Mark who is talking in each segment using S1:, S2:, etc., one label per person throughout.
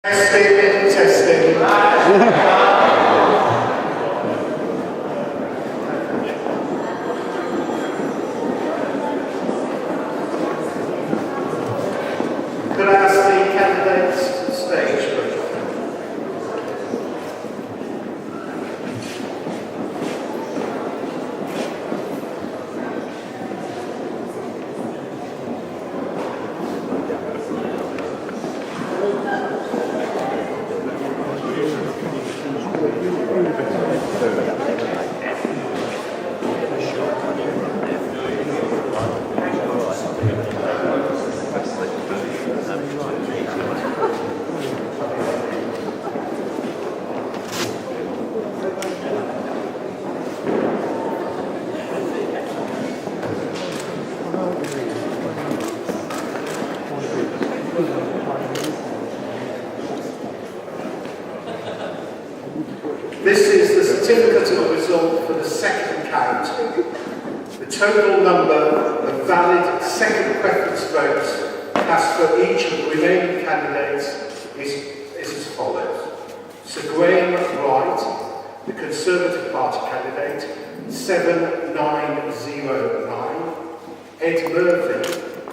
S1: Testing. Could I ask the candidates to the stage, please? This is the certificate of result for the second count. The total number of valid second preference votes cast for each of the remaining candidates is as follows. Sir Graham Wright, the Conservative Party candidate, 7909. Ed Murphy,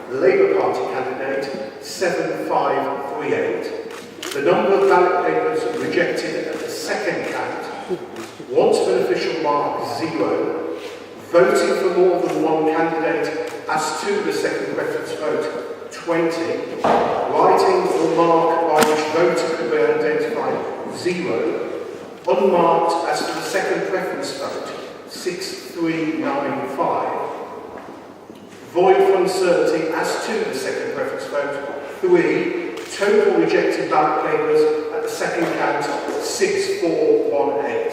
S1: the Labour Party candidate, 7538. The number of ballot papers rejected at the second count, once an official mark 0, voting for more than one candidate as to the second preference vote 20, writing or mark by which voter could be identified 0, unmarked as to the second preference vote 6395, void for uncertainty as to the second preference vote 3, total rejected ballot papers at the second count 6418.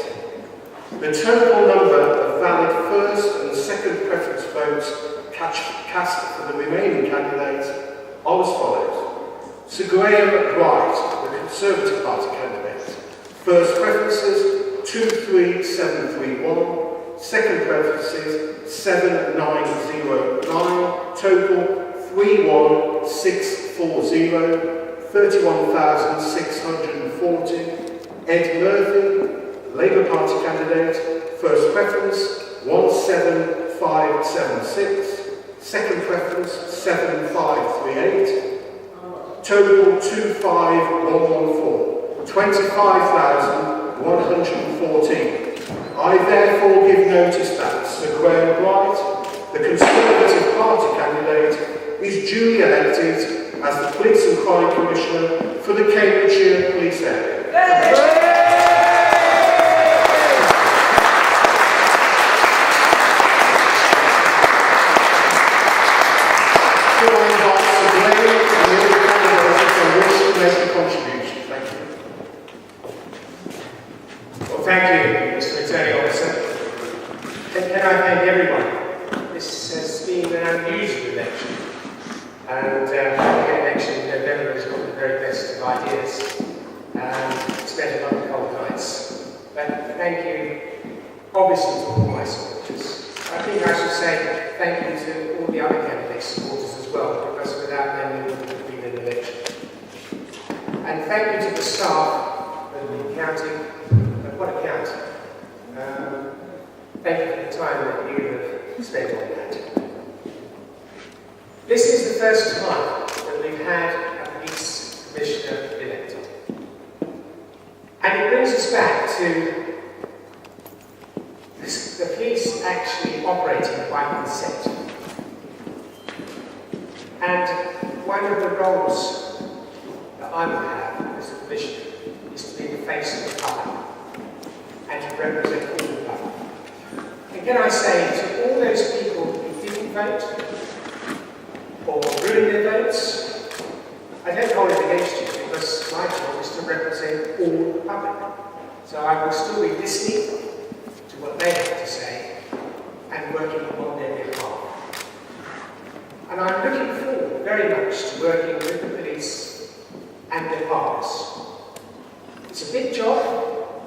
S1: The total number of valid first and second preference votes cast for the remaining candidates are as follows. Sir Graham Wright, the Conservative Party candidate, first preferences 23731, second preferences 7909, total 31640, 31,640. Ed Murphy, Labour Party candidate, first preference 17576, second preference 7538, total 25114, 25,114. I therefore give notice that Sir Graham Wright, the Conservative Party candidate, is duly elected as the Police and Crime Commissioner for the Cambridgeshire Police Area.
S2: Well, thank you, Mr. Returning Officer. Can I thank everyone? This has been an unusual election, and the election in November has got the very best of ideas. It's been a lot of cold nights. But thank you, obviously, to all my supporters. I think I should say thank you to all the other candidate supporters as well, because without them, there wouldn't have been an election. And thank you to the staff of the counting. What a count. Thank you for the time that you have spent on that. This is the first time that we've had a police commissioner elected. And it brings us back to the police actually operating by consent. And one of the roles that I would have as a commissioner is to be the face of the public and to represent all the public. And can I say to all those people who didn't vote or ruined their votes, I don't hold it against you because my job is to represent all the public. So I will still be listening to what they have to say and working on their behalf. And I'm looking forward very much to working with the police and their partners. It's a big job.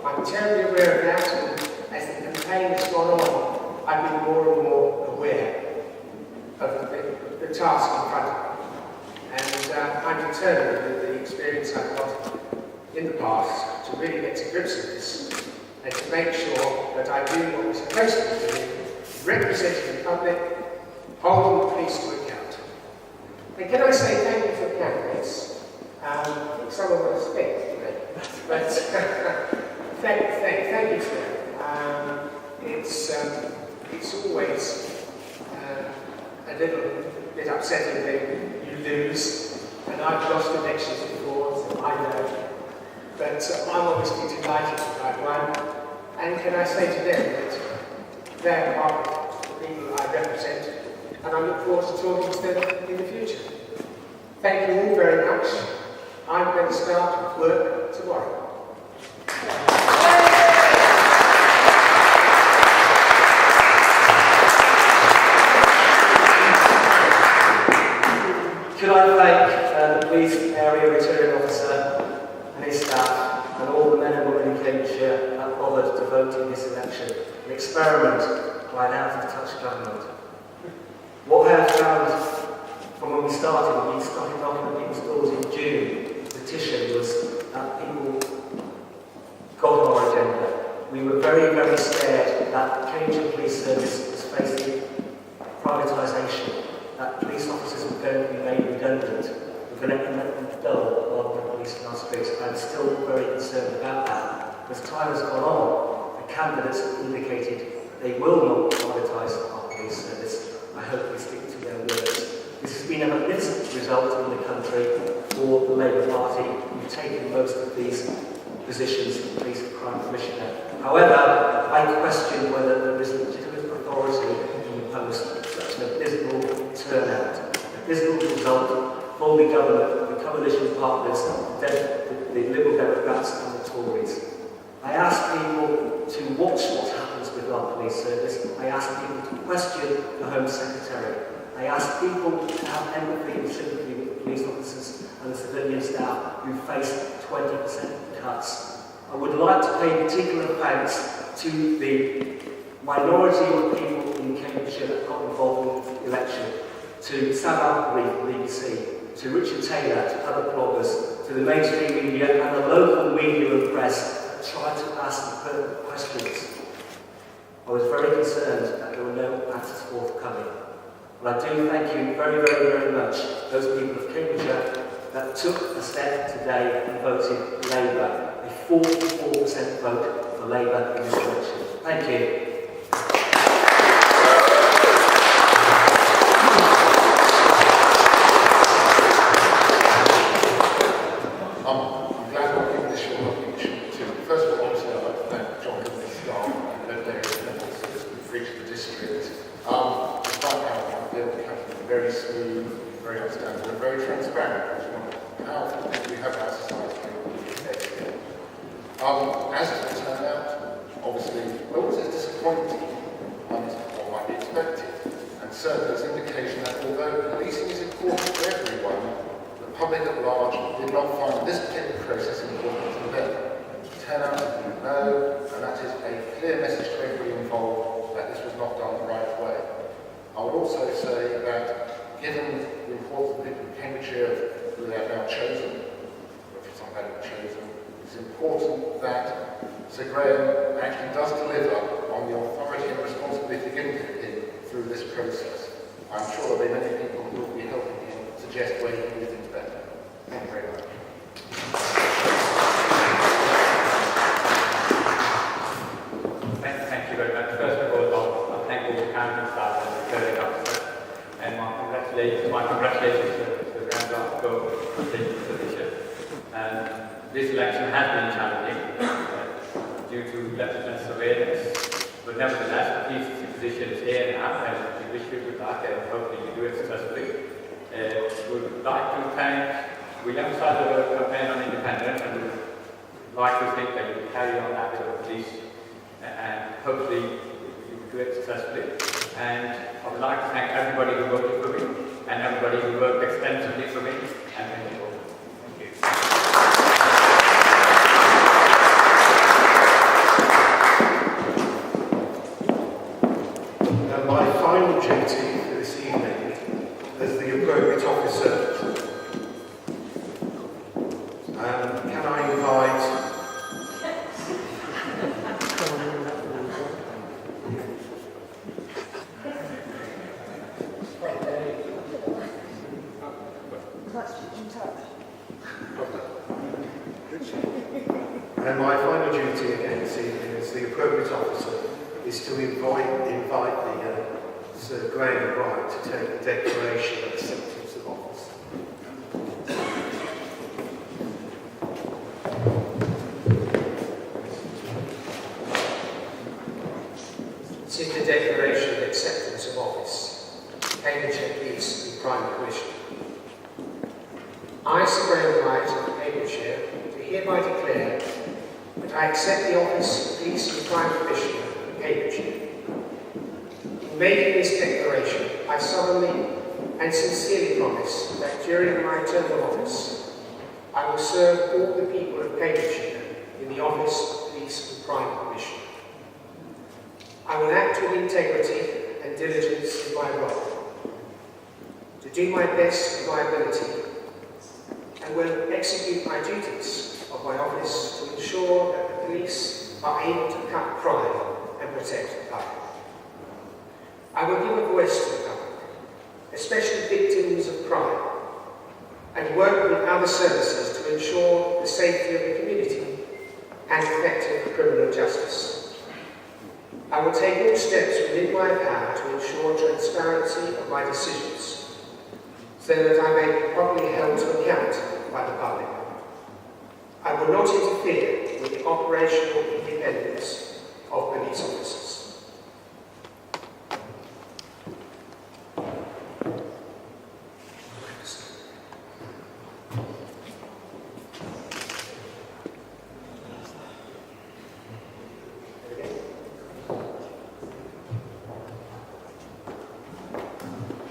S2: I'm terribly aware of that, and as the campaign has gone on, I've been more and more aware of the task in front of me. And I'm determined with the experience I've got in the past to really get to grips with this and to make sure that I do what we're supposed to be doing, representing the public, holding the police to account. And can I say thank you for the candidates? I think someone will speak today, but thank you for that. It's always a little bit upsetting when you lose, and I've lost elections before, so I know. But I'm obviously delighted with that one. And can I say to them that they're part of the people I represent, and I look forward to talking to them in the future. Thank you all very much. I'm going to start work tomorrow.
S3: Could I thank the police area returning officer and his staff and all the men and women in Cambridgeshire that bothered to vote in this election, an experiment by an out-of-touch government. What I have found from when we started knocking on people's doors in June, the petition was that people got on our agenda. We were very, very scared that Cambridgeshire Police Service was facing privatisation, that police officers were going to be made redundant, we're going to let them dull rather than police in our streets. I'm still very concerned about that. As time has gone on, the candidates have indicated that they will not privatise our police service. I hope they stick to their words. This has been a magnificent result in the country for the Labour Party, who've taken most of these positions in police and crime commissioner. However, I question whether there is legitimate authority in the post such an abysmal turnout. A dismal result for the government, the coalition partners, the Liberal Democrats and the Tories. I ask people to watch what happens with our police service. I ask people to question the Home Secretary. I ask people to have empathy and sympathy with the police officers and the civilian staff who face 20% cuts. I would like to pay particular thanks to the minority of people in Cambridgeshire that got involved in the election, to Sam Albury from the BBC, to Richard Taylor, to other bloggers, to the mainstream media and the local media and press that tried to ask pertinent questions. I was very concerned that there were no answers forthcoming. And I do thank you very, very, very much, those people of Cambridgeshire that took a step today and voted Labour, a 44% vote for Labour in this election. Thank you.
S4: I'm glad we're giving this short opportunity to. First of all, obviously, I'd like to thank John and his staff and the various members who've reached the district. Despite how I feel the campaign is very smooth, very outstanding, and very transparent, which is how we have our society. As it turned out, obviously, well, it was disappointing and what might be expected, and certainly it's an indication that although policing is important to everyone, the public at large did not find this particular process important to them. The turnout, as you know, and that is a clear message to everybody involved that this was not done the right way. I would also say that, given the importance of the people in Cambridgeshire who they have now chosen, or if some have chosen, it's important that Sir Graham actually does deliver on the authority and responsibility given to him through this process. I'm sure there'll be many people who will be helping him suggest where he can do things better. Thank you very much.
S5: Thank you very much. First of all, I thank all the county staff and the returning officer, and my congratulations to the Grand Article for taking the position. This election has been challenging due to Lieutenant surveillance, but nevertheless, the police position is here now, and we wish you good luck, and hopefully you do it successfully. We would like to thank, we emphasize the campaign on independence, and we would like to think that you will carry on that with the police, and hopefully you will do it successfully. And I would like to thank everybody who voted for me, and everybody who worked extensively for me, and thank you all. Thank you.
S1: My final duty for this evening as the appropriate officer, can I invite And my final duty again this evening as the appropriate officer is to invite Sir Graham Wright to take the declaration of acceptance of office.
S2: This is the declaration of acceptance of office. Cambridgeshire Police and Crime Commission. I, Sir Graham Wright of Cambridgeshire, do hereby declare that I accept the office of Police and Crime Commissioner of Cambridgeshire. In making this declaration, I solemnly and sincerely promise that during my term of office, I will serve all the people of Cambridgeshire in the office of Police and Crime Commissioner. I will act with integrity and diligence in my role, to do my best with my ability, and will execute my duties of my office to ensure that the police are able to cut crime and protect the public. I will give a voice to the public, especially victims of crime, and work with other services to ensure the safety of the community and effective criminal justice. I will take all steps within my power to ensure transparency of my decisions, so that I may be properly held to account by the public. I will not interfere with the operational independence of police officers.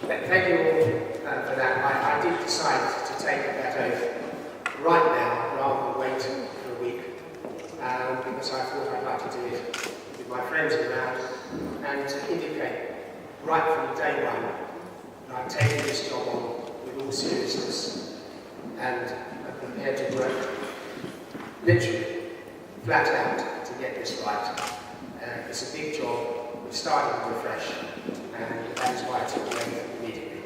S2: Thank you all for that. I did decide to take that oath right now rather than wait for a week because I thought I'd like to do it with my friends around and to indicate right from day one that I'm taking this job on with all seriousness and I'm prepared to work literally flat out to get this right. It's a big job. We're starting with fresh, and that is why I took the oath immediately.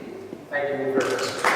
S2: Thank you all very much.